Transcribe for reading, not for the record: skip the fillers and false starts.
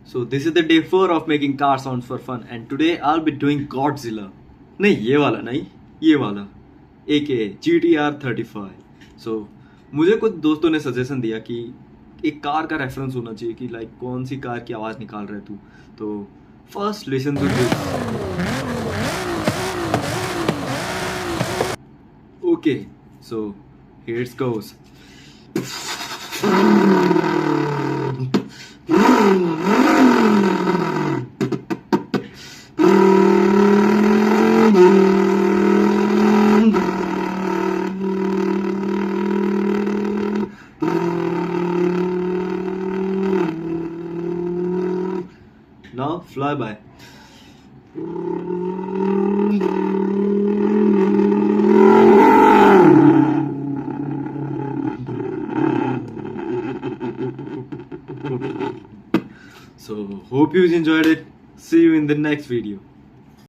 So this is the day 4 of making car sounds for fun, and today I'll be doing Godzilla. नहीं ये वाला नहीं, ये वाला AK GTR 35. So मुझे कुछ दोस्तों ने सजेशन दिया कि एक कार का रेफरेंस होना चाहिए कि लाइक कौन सी कार की आवाज़ निकाल रहे तू. तो first listen to this. Okay, so here it goes. Now fly by. So hope you enjoyed it. See you in the next video.